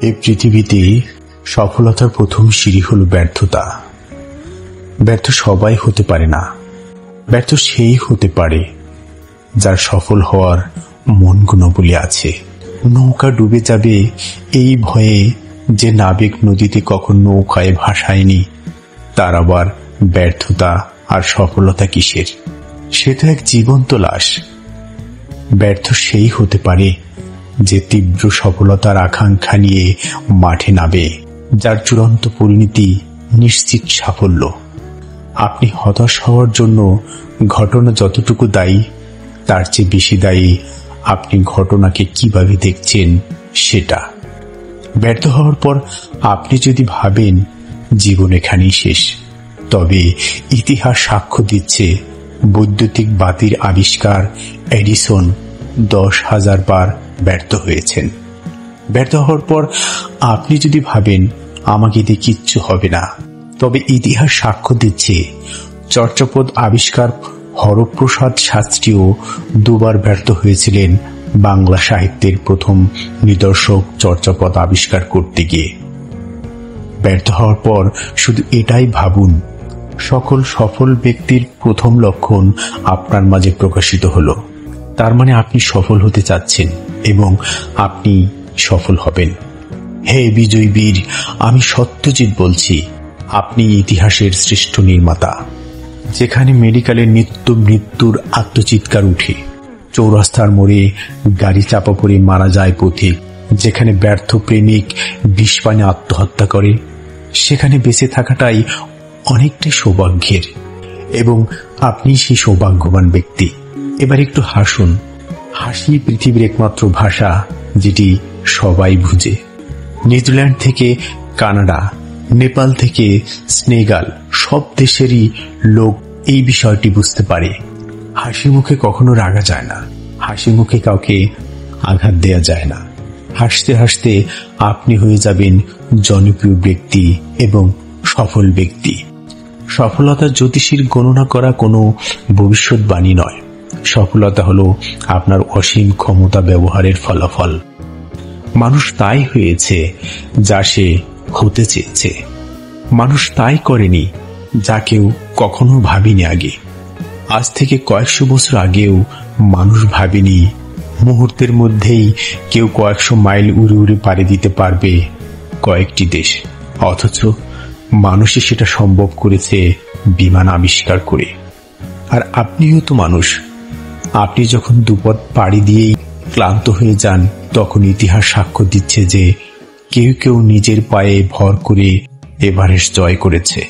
এই পৃথিবীতে সফলতার প্রথম সিঁড়ি হলো ব্যর্থতা। ব্যর্থ সবাই হতে পারে না, ব্যর্থ সেই হতে পারে যার সফল হওয়ার মন গুণাবলী আছে। নৌকা ডুবে যাবে এই ভয়ে যে নাবিক নদীতে কখন নৌকায় ভাসায়নি, তার আবার ব্যর্থতা আর সফলতা কিসের? সে তো এক জীবন্ত লাশ। ব্যর্থ সেই হতে পারে যে তীব্র সফলতার আকাঙ্ক্ষা নিয়ে মাঠে নামে, যার চূড়ান্ত পরিণতি নিশ্চিত সাফল্য। আপনি হতাশ হওয়ার জন্য ঘটনা যতটুকু দায়ী, তার চেয়ে বেশি দায়ী আপনি ঘটনাকে কিভাবে দেখছেন সেটা। ব্যর্থ হওয়ার পর আপনি যদি ভাবেন জীবন এখানেই শেষ, তবে ইতিহাস সাক্ষ্য দিচ্ছে বৈদ্যুতিক বাতির আবিষ্কার এডিসন 10,000 বার ব্যর্থ হয়েছেন। ব্যর্থ হওয়ার পর আপনি যদি ভাবেন আমাকে দিয়ে কিচ্ছু হবে না, তবে ইতিহাস সাক্ষ্য দিচ্ছে চর্যাপদ আবিষ্কার হরপ্রসাদ শাস্ত্রীও 2 বার ব্যর্থ হয়েছিলেন বাংলা সাহিত্যের প্রথম নিদর্শক চর্যাপদ আবিষ্কার করতে গিয়ে। ব্যর্থ হওয়ার পর শুধু এটাই ভাবুন, সকল সফল ব্যক্তির প্রথম লক্ষণ আপনার মাঝে প্রকাশিত হলো। তার মানে আপনি সফল হতে চাচ্ছেন এবং আপনি সফল হবেন। হে বিজয় বীর, আমি সত্যজিৎ বলছি, আপনি ইতিহাসের শ্রেষ্ঠ নির্মাতা। যেখানে মেডিকেলের নিত্য মৃত্যুর আত্মচিৎকার উঠে, চৌরাস্তার মোড়ে গাড়ি চাপা পড়ে মারা যায় পথিক, যেখানে ব্যর্থ প্রেমিক বিষপানে আত্মহত্যা করে, সেখানে বেঁচে থাকাটাই অনেকটাই সৌভাগ্যের এবং আপনি সেই সৌভাগ্যবান ব্যক্তি। এবার একটু হাসুন। হাসি পৃথিবীর একমাত্র ভাষা যেটি সবাই বুঝে। নিউজিল্যান্ড থেকে কানাডা, নেপাল থেকে সেনেগাল, সব দেশেরই লোক এই বিষয়টি বুঝতে পারে। হাসি মুখে কখনো রাগা যায় না, হাসি মুখে কাউকে আঘাত দেয়া যায় না। হাসতে হাসতে আপনি হয়ে যাবেন জনপ্রিয় ব্যক্তি এবং সফল ব্যক্তি। সফলতা জ্যোতিষীর গণনা করা কোনো ভবিষ্যৎবাণী নয়। সফলতা হলো আপনার অসীম ক্ষমতা ব্যবহারের ফলাফল। মানুষ তাই হয়েছে যা সে হতে চেয়েছে। মানুষ তাই করেনি যা কেউ কখনো ভাবেনি আগে। আজ থেকে কয়েকশো বছর আগেও মানুষ ভাবেনি মুহূর্তের মধ্যেই কেউ কয়েকশো মাইল উড়ে উড়ে পাড়ি দিতে পারবে কয়েকটি দেশ। অথচ মানুষই সেটা সম্ভব করেছে বিমান আবিষ্কার করে। আর আপনিও তো মানুষ। আপনি যখন দুপথ পাড়ি দিয়েই ক্লান্ত হয়ে যান, তখন ইতিহাস সাক্ষ্য দিচ্ছে যে কেউ কেউ নিজের পায়ে ভর করে এভারেস্ট জয় করেছে।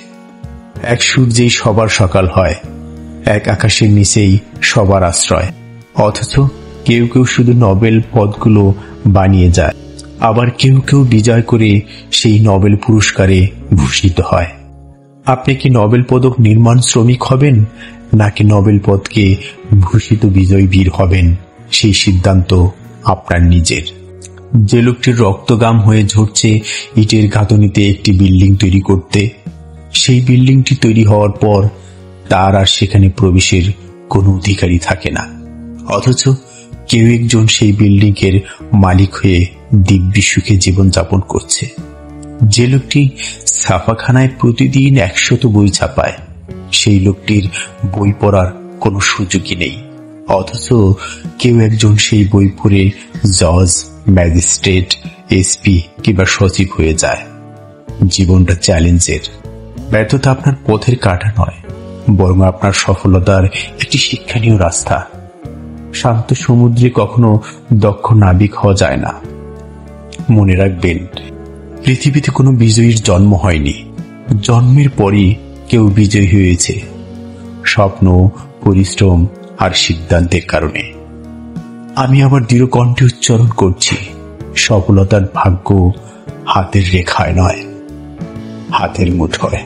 এক সূর্যেই সবার সকাল হয়, এক আকাশের নিচেই সবার আশ্রয়। অথচ কেউ কেউ শুধু নোবেল পদগুলো বানিয়ে যায়, আবার কেউ কেউ বিজয় করে সেই নোবেল পুরস্কারে ভূষিত হয়। আপনি কি নোবেল পদক নির্মাণ শ্রমিক হবেন, নাকি নোবেল পদকে ভূষিত বিজয়ী বীর হবেন, সেই সিদ্ধান্ত আপনার নিজের। যে লোকটির রক্তগাম হয়ে ঝরছে ইটের গাঁথনিতে একটি বিল্ডিং তৈরি করতে, সেই বিল্ডিংটি তৈরি হওয়ার পর তার আর সেখানে প্রবেশের কোনো অধিকারী থাকে না। অথচ কেউ একজন সেই বিল্ডিং এর মালিক হয়ে দিব্যি সুখে জীবনযাপন করছে। যে লোকটি ছাপাখানায় প্রতিদিন 100 বই ছাপায়, সেই লোকটির বই পড়ার কোনো সুযোগই নেই। অথচ কেউ একজন সেই বই পড়ে জজ, ম্যাজিস্ট্রেট, এসপি কিংবা সচিব হয়ে যায়। জীবনটা চ্যালেঞ্জের। ব্যর্থতা আপনার পথের কাঁটা নয়, বরং আপনার সফলতার একটি শিক্ষণীয় রাস্তা। শান্ত সমুদ্রে কখনো দক্ষ নাবিক হওয়া যায় না। মনে রাখবেন, পৃথিবীতে কোনো বিজয়ীর জন্ম হয়নি, জন্মের পরই কেউ বিজয়ী হয়েছে, স্বপ্ন, পরিশ্রম আর সিদ্ধান্তের কারণে। আমি আবার দৃঢ় কণ্ঠে উচ্চারণ করছি, সফলতার ভাগ্য হাতের রেখায় নয়, হাতের মুঠোয়।